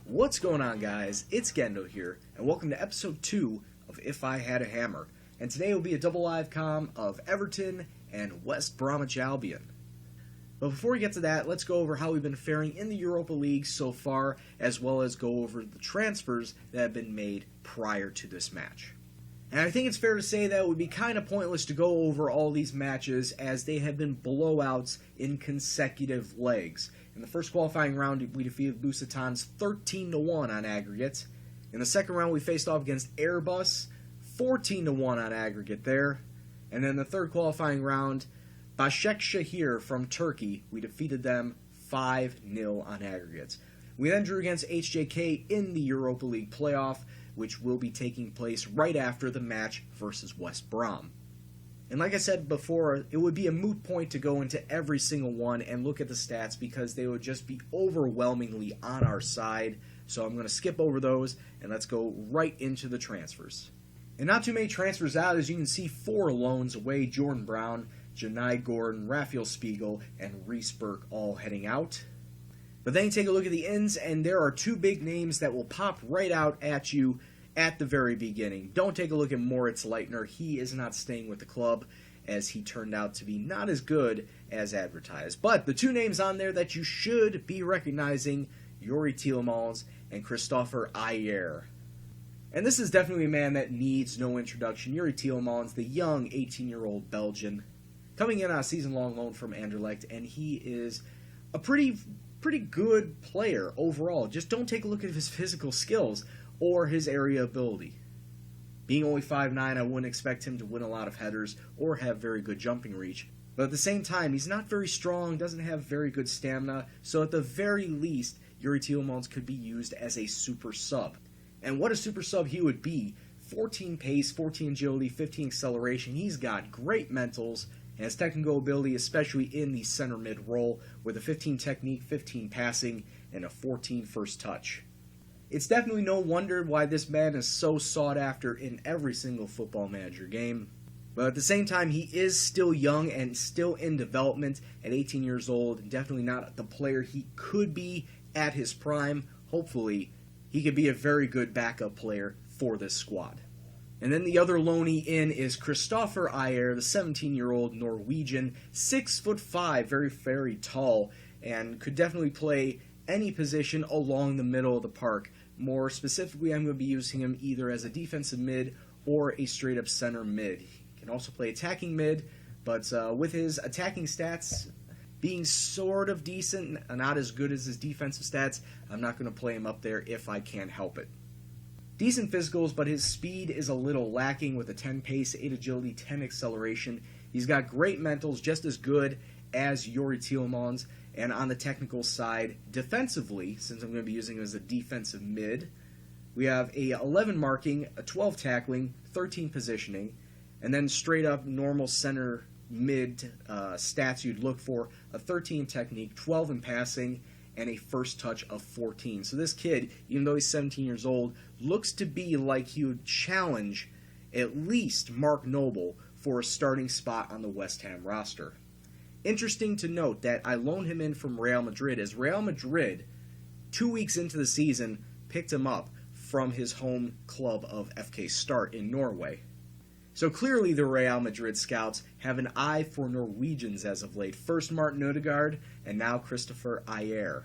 What's going on, guys? It's Gendo here, and welcome to episode 2 of If I Had a Hammer. And today will be a double live com of Everton and West Bromwich Albion. But before we get to that, let's go over how we've been faring in the Europa League so far, as well as go over the transfers that have been made prior to this match. And I think it's fair to say that it would be kind of pointless to go over all these matches as they have been blowouts in consecutive legs. In the first qualifying round, we defeated Lusitans 13-1 on aggregate. In the second round, we faced off against Airbus, 14-1 on aggregate there. And then the third qualifying round, Başakşehir from Turkey, we defeated them 5-0 on aggregate. We then drew against HJK in the Europa League playoff, which will be taking place right after the match versus West Brom. And like I said before, it would be a moot point to go into every single one and look at the stats because they would just be overwhelmingly on our side. So I'm going to skip over those and let's go right into the transfers. And not too many transfers out, as you can see, 4 loans away: Jordan Brown, Janai Gordon, Raphael Spiegel, and Reece Burke all heading out. But then you take a look at the ins, and there are 2 big names that will pop right out at you at the very beginning. Don't take a look at Moritz Leitner. He is not staying with the club, as he turned out to be not as good as advertised. But the 2 names on there that you should be recognizing: Youri Tielemans and Christopher Ajer. And this is definitely a man that needs no introduction. Youri Tielemans, the young 18-year-old Belgian, coming in on a season-long loan from Anderlecht, and he is a pretty good player overall. Just don't take a look at his physical skills or his area ability. Being only 5'9", I wouldn't expect him to win a lot of headers or have very good jumping reach. But at the same time, he's not very strong, doesn't have very good stamina, so at the very least, Youri Tielemans could be used as a super sub. And what a super sub he would be: 14 pace, 14 agility, 15 acceleration. He's got great mentals, and his technical ability, especially in the center mid role, with a 15 technique, 15 passing, and a 14 first touch. It's definitely no wonder why this man is so sought after in every single Football Manager game. But at the same time, he is still young and still in development at 18 years old, and definitely not the player he could be at his prime. Hopefully, he could be a very good backup player for this squad. And then the other loanee in is Christopher Ajer, the 17-year-old Norwegian, 6'5", very tall, and could definitely play any position along the middle of the park. More specifically, I'm going to be using him either as a defensive mid or a straight-up center mid. He can also play attacking mid, but with his attacking stats being sort of decent, not as good as his defensive stats, I'm not going to play him up there if I can't help it. Decent physicals, but his speed is a little lacking with a 10 pace, 8 agility, 10 acceleration. He's got great mentals, just as good as Youri Tielemans. And on the technical side, defensively, since I'm going to be using him as a defensive mid, we have a 11 marking, a 12 tackling, 13 positioning, and then straight up normal center mid stats you'd look for: a 13 technique, 12 in passing, and a first touch of 14. So this kid, even though he's 17 years old, looks to be like he would challenge at least Mark Noble for a starting spot on the West Ham roster. Interesting to note that I loaned him in from Real Madrid, as Real Madrid, 2 weeks into the season, picked him up from his home club of FK Start in Norway. So clearly the Real Madrid scouts have an eye for Norwegians as of late. First Martin Odegaard, and now Christopher Ajer.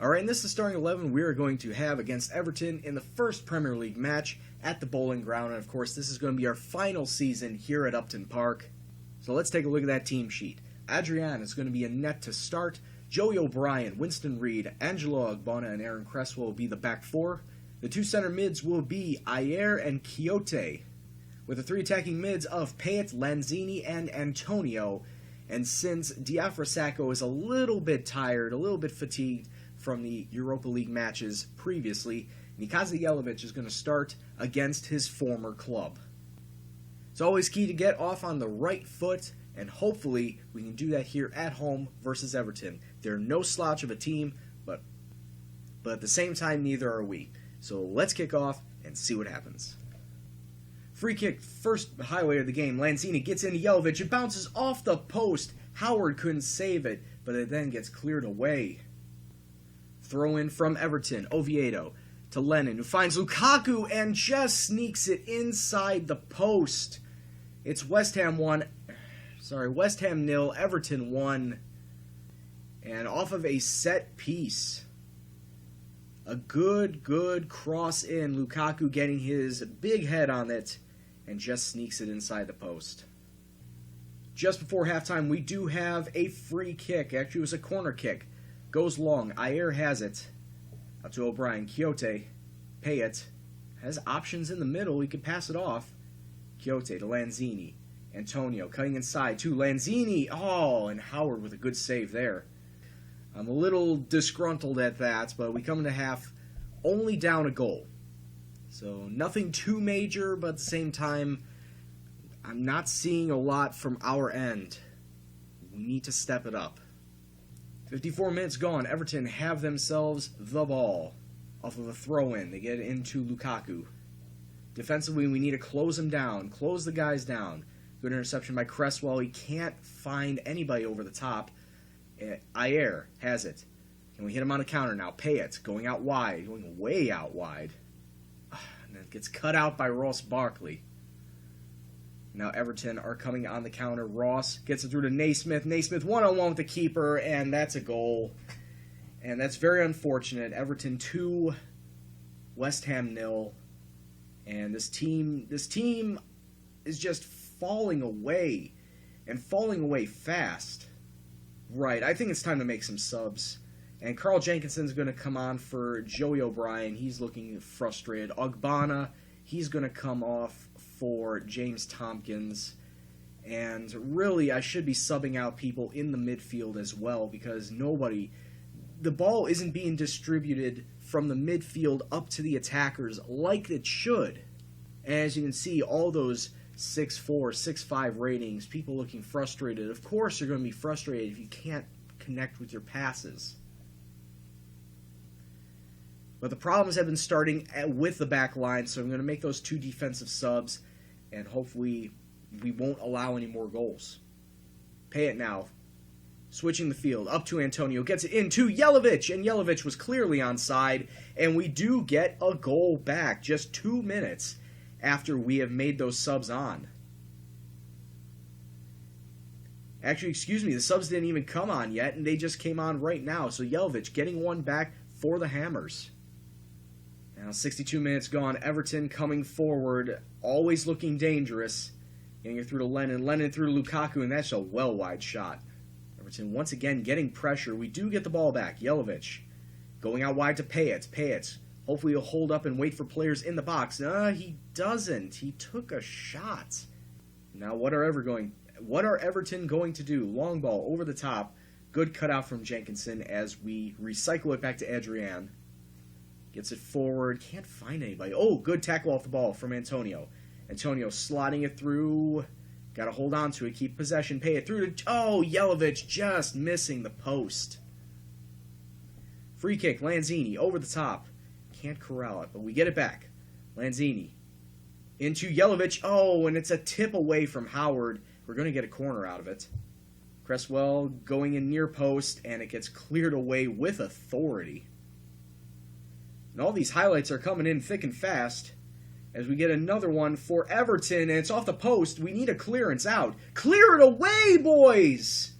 Alright, and this is the starting 11 we are going to have against Everton in the first Premier League match at the Bowling Ground. And of course, this is going to be our final season here at Upton Park. So let's take a look at that team sheet. Adrian is going to be a net to start. Joey O'Brien, Winston Reid, Angelo Agbona, and Aaron Cresswell will be the back 4. The 2 center mids will be Ajer and Quixote, with the 3 attacking mids of Payet, Lanzini, and Antonio. And since Diafra is a little bit tired, a little bit fatigued from the Europa League matches previously, Nikaza Jelavic is going to start against his former club. It's always key to get off on the right foot, and hopefully we can do that here at home versus Everton. They're no slouch of a team, but at the same time, neither are we. So let's kick off and see what happens. Free kick, first highlight of the game. Lanzini gets into Jelavic. It bounces off the post. Howard couldn't save it, but it then gets cleared away. throw in from Everton. Oviedo to Lennon, who finds Lukaku and just sneaks it inside the post. It's West Ham 0, Everton 1. And off of a set piece, a good cross in. Lukaku getting his big head on it and just sneaks it inside the post. Just before halftime, we do have a free kick. Actually, it was a corner kick. Goes long. Ayer has it. Out to O'Brien. Quixote. Payet. Has options in the middle. He could pass it off. Quixote to Lanzini. Antonio cutting inside to Lanzini. Oh, and Howard with a good save there. I'm a little disgruntled at that, but we come into half only down a goal. So nothing too major, but at the same time, I'm not seeing a lot from our end. We need to step it up. 54 minutes gone. Everton have themselves the ball off of a throw-in. They get it into Lukaku. Defensively, we need to close him down. Close the guys down. Good interception by Cresswell. He can't find anybody over the top. Ayer has it. Can we hit him on a counter now? Payet going out wide. Going way out wide. And then gets cut out by Ross Barkley. Now Everton are coming on the counter. Ross gets it through to Naismith. Naismith one-on-one with the keeper, and that's a goal. And that's very unfortunate. Everton 2, West Ham 0. And this team is just falling away, and falling away fast. Right, I think it's time to make some subs. And Carl Jenkinson's going to come on for Joey O'Brien. He's looking frustrated. Ogbonna, he's going to come off for James Tompkins. And really, I should be subbing out people in the midfield as well, because the ball isn't being distributed from the midfield up to the attackers like it should. And as you can see, all those 6'4", 6'5" ratings, people looking frustrated. Of course you're going to be frustrated if you can't connect with your passes. But the problems have been starting with the back line, so I'm going to make those 2 defensive subs, and hopefully we won't allow any more goals. Pay it now. Switching the field, up to Antonio, gets it into Jelavic, and Jelavic was clearly onside, and we do get a goal back just 2 minutes after we have made those subs on. Actually, excuse me, the subs didn't even come on yet, and they just came on right now, so Jelavic getting one back for the Hammers. Now 62 minutes gone, Everton coming forward, always looking dangerous. Getting it through to Lennon, Lennon through to Lukaku, and that's a well-wide shot. Everton once again getting pressure. We do get the ball back. Jelavic going out wide to Payet. Payet, hopefully he'll hold up and wait for players in the box. He doesn't. He took a shot. Now what are Everton going to do? Long ball over the top. Good cutout from Jenkinson as we recycle it back to Adrian. Gets it forward. Can't find anybody. Oh, good tackle off the ball from Antonio. Antonio slotting it through. Got to hold on to it. Keep possession. Pay it through to... Oh, Jelavic just missing the post. Free kick. Lanzini over the top. Can't corral it, but we get it back. Lanzini into Jelavic. Oh, and it's a tip away from Howard. We're going to get a corner out of it. Cresswell going in near post, and it gets cleared away with authority. And all these highlights are coming in thick and fast as we get another one for Everton, and it's off the post. We need a clearance out. Clear it away, boys!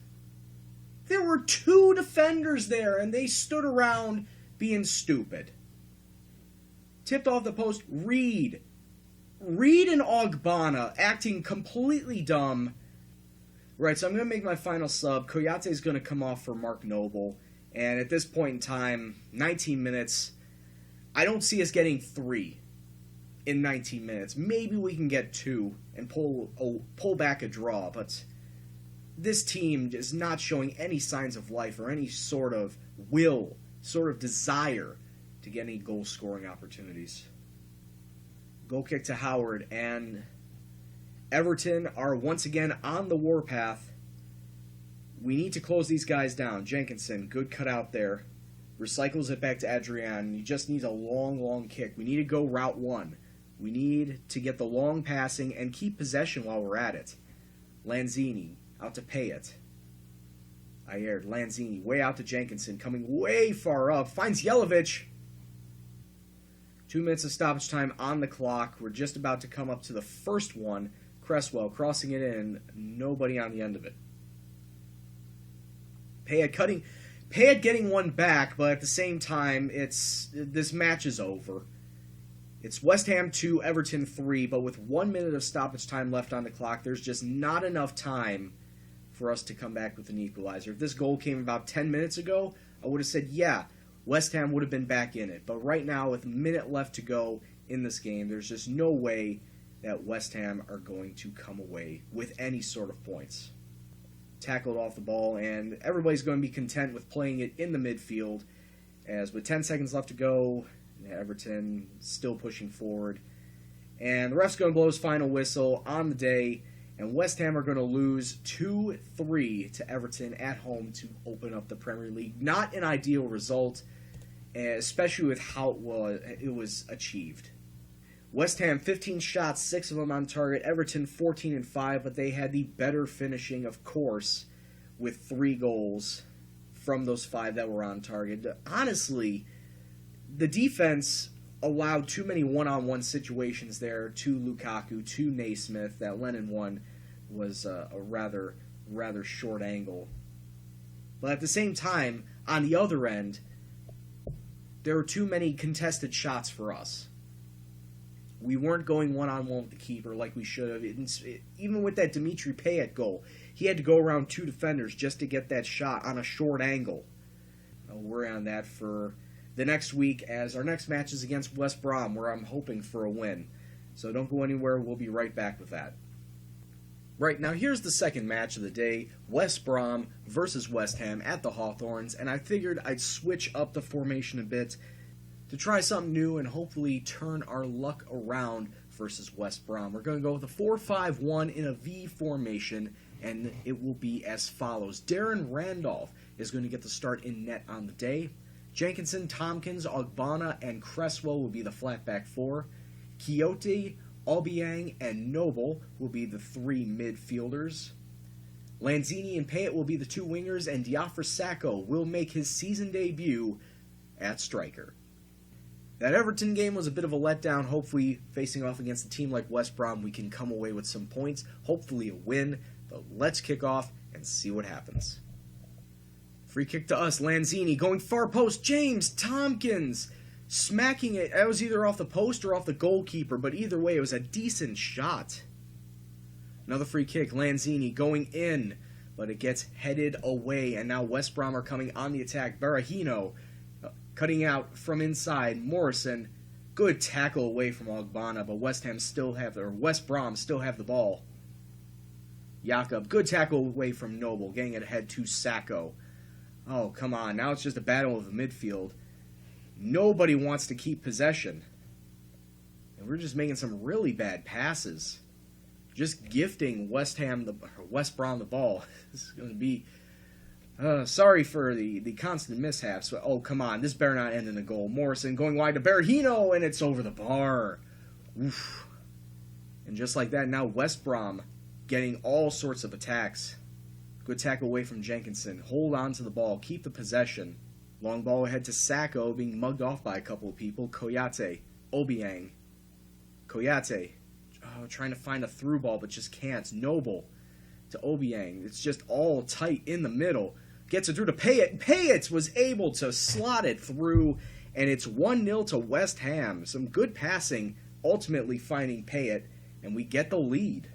There were 2 defenders there, and they stood around being stupid. Tipped off the post, Reed and Ogbonna acting completely dumb. Right, so I'm going to make my final sub. Koyate is going to come off for Mark Noble, and at this point in time, 19 minutes... I don't see us getting 3 in 19 minutes. Maybe we can get 2 and pull back a draw, but this team is not showing any signs of life or any sort of will, sort of desire to get any goal-scoring opportunities. Goal kick to Howard, and Everton are once again on the warpath. We need to close these guys down. Jenkinson, good cutout there. Recycles it back to Adrian. He just needs a long kick. We need to go route 1. We need to get the long passing and keep possession while we're at it. Lanzini out to Payet. I aired. Lanzini way out to Jenkinson, coming way far up. Finds Jelavic. 2 minutes of stoppage time on the clock. We're just about to come up to the first one. Cresswell crossing it in. Nobody on the end of it. Payet getting one back, but at the same time, this match is over. It's West Ham 2, Everton 3, but with 1 minute of stoppage time left on the clock, there's just not enough time for us to come back with an equalizer. If this goal came about 10 minutes ago, I would have said, yeah, West Ham would have been back in it. But right now, with a minute left to go in this game, there's just no way that West Ham are going to come away with any sort of points. Tackled off the ball, and everybody's going to be content with playing it in the midfield, as with 10 seconds left to go, Everton still pushing forward. And the ref's going to blow his final whistle on the day, and West Ham are going to lose 2-3 to Everton at home to open up the Premier League. Not an ideal result, especially with how it was achieved. West Ham 15 shots, 6 of them on target. Everton 14 and 5, but they had the better finishing, of course, with 3 goals from those 5 that were on target. Honestly, the defense allowed too many one-on-one situations there to Lukaku, to Naismith. That Lennon one was a rather short angle. But at the same time, on the other end, there were too many contested shots for us. We weren't going one-on-one with the keeper like we should have. Even with that Dimitri Payet goal, he had to go around 2 defenders just to get that shot on a short angle. I'll worry on that for the next week, as our next match is against West Brom, where I'm hoping for a win. So don't go anywhere. We'll be right back with that. Right, now here's the second match of the day. West Brom versus West Ham at the Hawthorns, and I figured I'd switch up the formation a bit to try something new and hopefully turn our luck around versus West Brom. We're going to go with a 4-5-1 in a V formation, and it will be as follows. Darren Randolph is going to get the start in net on the day. Jenkinson, Tompkins, Ogbonna, and Cresswell will be the flat-back 4. Quixote, Obiang, and Noble will be the 3 midfielders. Lanzini and Payet will be the 2 wingers, and Diafra Sakho will make his season debut at striker. That Everton game was a bit of a letdown. Hopefully, facing off against a team like West Brom, we can come away with some points, hopefully a win. But let's kick off and see what happens. Free kick to us, Lanzini going far post, James Tompkins smacking it. That was either off the post or off the goalkeeper, but either way, it was a decent shot. Another free kick, Lanzini going in, but it gets headed away, and now West Brom are coming on the attack. Berahino cutting out from inside. Morrison, good tackle away from Ogbonna, but West Brom still have the ball. Jakob, good tackle away from Noble, getting it ahead to Sakho. Oh, come on. Now it's just a battle of the midfield. Nobody wants to keep possession. And we're just making some really bad passes. Just gifting West Brom the ball. This is going to be... sorry for the constant mishaps. But, oh, come on. This better not end in a goal. Morrison going wide to Berahino, and it's over the bar. Oof. And just like that, now West Brom getting all sorts of attacks. Good tackle away from Jenkinson. Hold on to the ball. Keep the possession. Long ball ahead to Sakho, being mugged off by a couple of people. Koyate. Obiang. Koyate. Oh, trying to find a through ball, but just can't. Noble to Obiang. It's just all tight in the middle. Gets it through to Payet. Payet was able to slot it through, and it's 1-0 to West Ham. Some good passing, ultimately finding Payet, and we get the lead.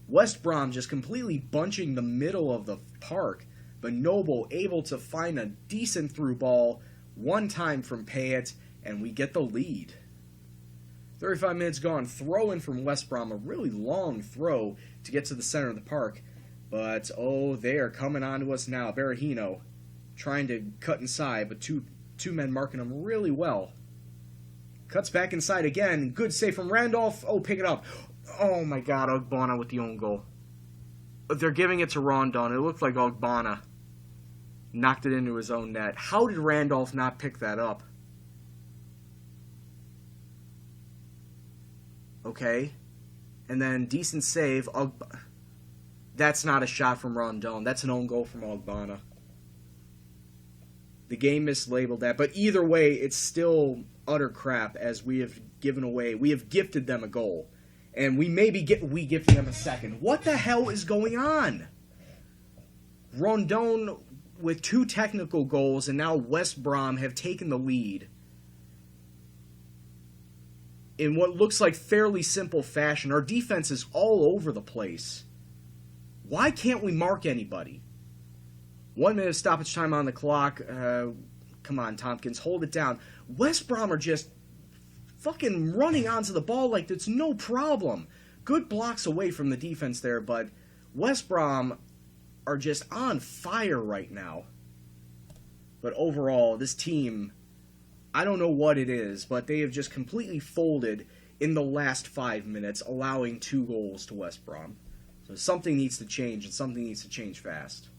West Brom just completely bunching the middle of the park, but Noble able to find a decent through ball one time from Payet, and we get the lead. 35 minutes gone. Throw in from West Brom, a really long throw to get to the center of the park. But, oh, they are coming on to us now. Berahino trying to cut inside, but two men marking him really well. Cuts back inside again. Good save from Randolph. Oh, pick it up. Oh my God, Ogbonna with the own goal. They're giving it to Rondon. It looked like Ogbonna knocked it into his own net. How did Randolph not pick that up? Okay. And then decent save. That's not a shot from Rondon. That's an own goal from Ogbonna. The game mislabeled that, but either way, it's still utter crap as we have gifted them a goal. And we gifted them a second. What the hell is going on? Rondon with 2 technical goals, and now West Brom have taken the lead in what looks like fairly simple fashion. Our defense is all over the place. Why can't we mark anybody? 1 minute of stoppage time on the clock. Come on, Tompkins, hold it down. West Brom are just fucking running onto the ball like it's no problem. Good blocks away from the defense there, but West Brom are just on fire right now. But overall, this team, I don't know what it is, but they have just completely folded in the last 5 minutes, allowing 2 goals to West Brom. So something needs to change, and something needs to change fast.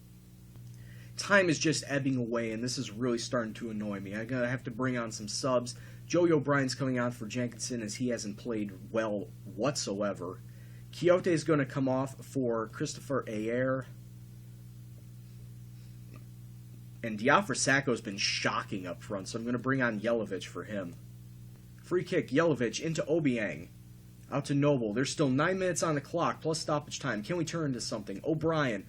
Time is just ebbing away, and this is really starting to annoy me. I'm going to have to bring on some subs. Joey O'Brien's coming on for Jenkinson as he hasn't played well whatsoever. Quixote is going to come off for Christopher Ayer. And Diafra Sacco's been shocking up front, so I'm going to bring on Jelavic for him. Free kick, Jelavic into Obiang. Out to Noble. There's still 9 minutes on the clock, plus stoppage time. Can we turn into something? O'Brien.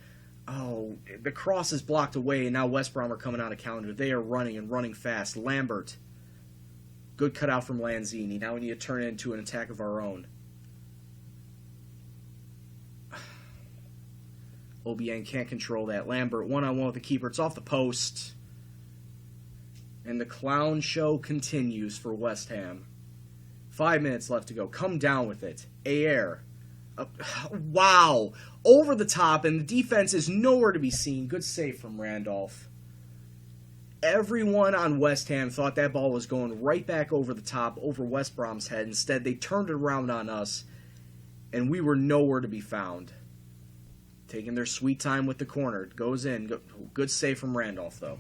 Oh, the cross is blocked away, and now West Brom are coming on a counter. They are running and running fast. Lambert. Good cutout from Lanzini. Now we need to turn it into an attack of our own. Obiang can't control that. Lambert, one-on-one with the keeper. It's off the post. And the clown show continues for West Ham. 5 minutes left to go. Come down with it. Ayer. Wow. Over the top, and the defense is nowhere to be seen. Good save from Randolph. Everyone on West Ham thought that ball was going right back over the top, over West Brom's head. Instead, they turned it around on us, and we were nowhere to be found. Taking their sweet time with the corner. It goes in. Good save from Randolph, though.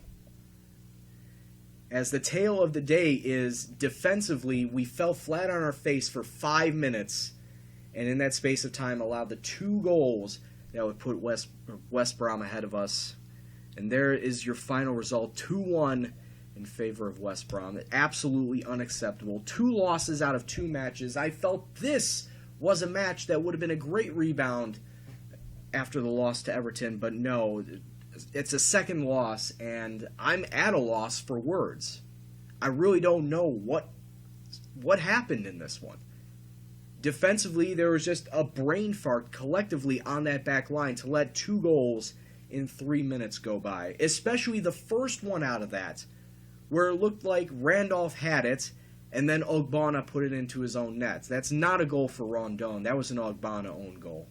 As the tale of the day is, defensively, we fell flat on our face for 5 minutes, and in that space of time allowed the 2 goals that would put West Brom ahead of us. And there is your final result, 2-1 in favor of West Brom. Absolutely unacceptable. 2 losses out of 2 matches. I felt this was a match that would have been a great rebound after the loss to Everton, but no, it's a second loss, and I'm at a loss for words. I really don't know what happened in this one. Defensively, there was just a brain fart collectively on that back line to let 2 goals in 3 minutes go by, especially the first one out of that, where it looked like Randolph had it, and then Ogbonna put it into his own net. That's not a goal for Rondon. That was an Ogbonna own goal.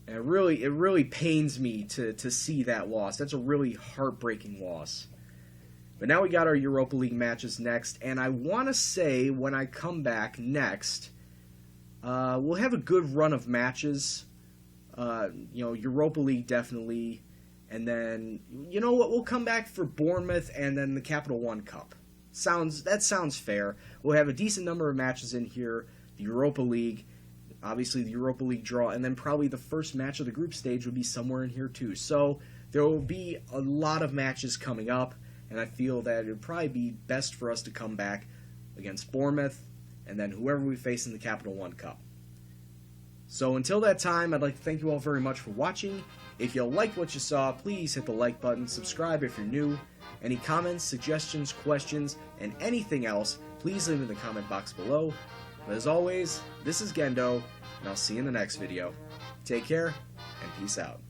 And it really pains me to see that loss. That's a really heartbreaking loss. But now we got our Europa League matches next, and I want to say when I come back next, we'll have a good run of matches. Europa League definitely, and then, you know what, we'll come back for Bournemouth and then the Capital One Cup. That sounds fair. We'll have a decent number of matches in here, the Europa League, obviously the Europa League draw, and then probably the first match of the group stage would be somewhere in here too. So there will be a lot of matches coming up, and I feel that it would probably be best for us to come back against Bournemouth and then whoever we face in the Capital One Cup. So until that time, I'd like to thank you all very much for watching. If you liked what you saw, please hit the like button, subscribe if you're new. Any comments, suggestions, questions, and anything else, please leave in the comment box below. But as always, this is Gendo, and I'll see you in the next video. Take care, and peace out.